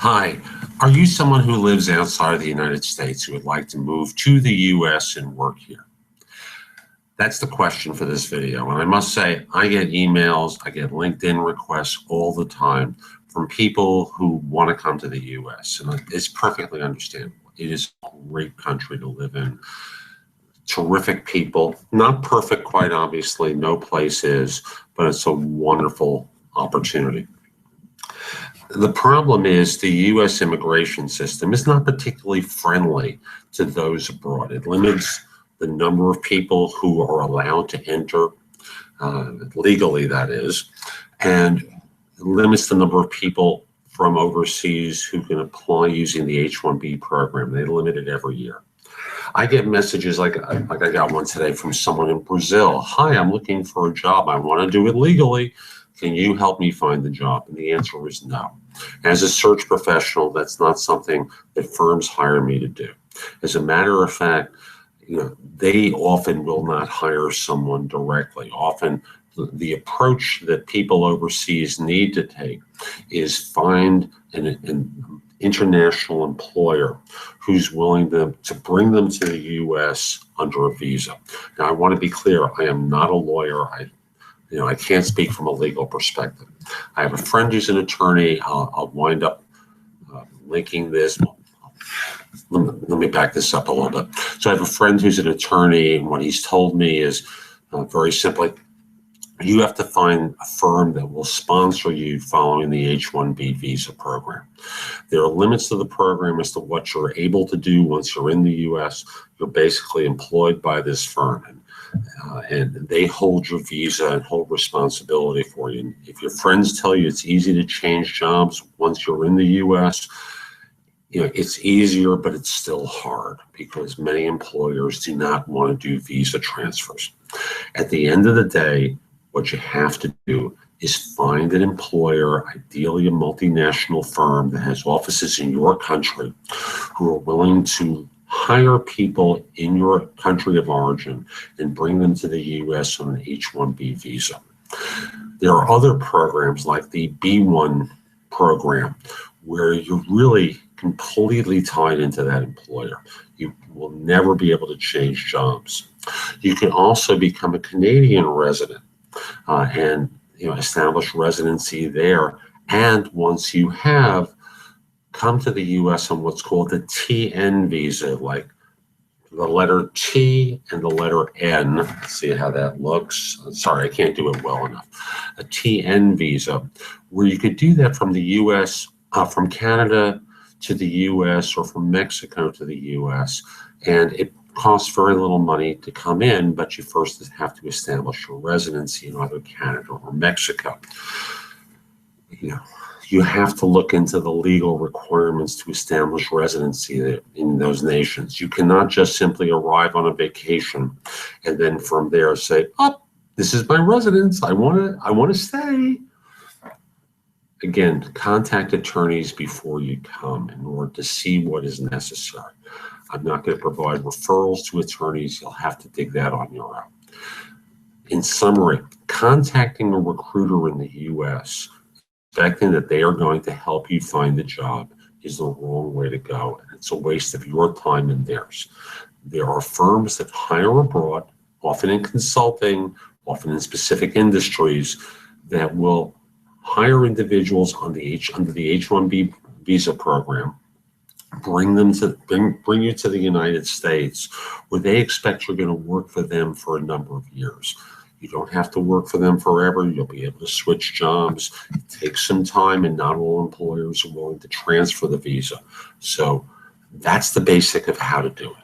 Hi, are you someone who lives outside of the United States who would like to move to the US and work here? That's the question for this video. And I must say, I get emails, I get LinkedIn requests all the time from people who want to come to the US. And it's perfectly understandable. It is a great country to live in. Terrific people, not perfect, quite obviously, no place is, but it's a wonderful opportunity. The problem is the U.S. immigration system is not particularly friendly to those abroad. It limits the number of people who are allowed to enter, legally that is, and it limits the number of people from overseas who can apply using the H-1B program. They limit it every year. I get messages like I got one today from someone in Brazil. Hi, I'm looking for a job. I want to do it legally. Can you help me find the job? And the answer is no. As a search professional, that's not something that firms hire me to do. As a matter of fact, they often will not hire someone directly. Often the approach that people overseas need to take is find an international employer who's willing to bring them to the U.S. under a visa. Now, I want to be clear, I am not a lawyer. I can't speak from a legal perspective. I have a friend who's an attorney. I'll wind up linking this. Let me back this up a little bit. So I have a friend who's an attorney, and what he's told me is very simply, you have to find a firm that will sponsor you following the H-1B visa program. There are limits to the program as to what you're able to do once you're in the U.S. You're basically employed by this firm. And they hold your visa and hold responsibility for you. And if your friends tell you it's easy to change jobs once you're in the U.S., it's easier, but it's still hard because many employers do not want to do visa transfers. At the end of the day, what you have to do is find an employer, ideally a multinational firm that has offices in your country who are willing to hire people in your country of origin and bring them to the U.S. on an H-1B visa. There are other programs like the B-1 program where you're really completely tied into that employer. You will never be able to change jobs. You can also become a Canadian resident and establish residency there. And once you have, come to the U.S. on what's called the TN visa, like the letter T and the letter N. Let's see how that looks. Sorry, I can't do it well enough. A TN visa, where you could do that from the U.S., from Canada to the U.S. or from Mexico to the U.S. And it costs very little money to come in, but you first have to establish your residency in either Canada or Mexico. You have to look into the legal requirements to establish residency in those nations. You cannot just simply arrive on a vacation and then from there say, "Oh, this is my residence. I want to stay." Again, contact attorneys before you come in order to see what is necessary. I'm not going to provide referrals to attorneys. You'll have to dig that on your own. In summary, contacting a recruiter in the U.S. expecting that they are going to help you find a job is the wrong way to go. And it's a waste of your time and theirs. There are firms that hire abroad, often in consulting, often in specific industries, that will hire individuals under the H-1B visa program, bring you to the United States, where they expect you're going to work for them for a number of years. You don't have to work for them forever. You'll be able to switch jobs. It takes some time, and not all employers are willing to transfer the visa. So that's the basic of how to do it.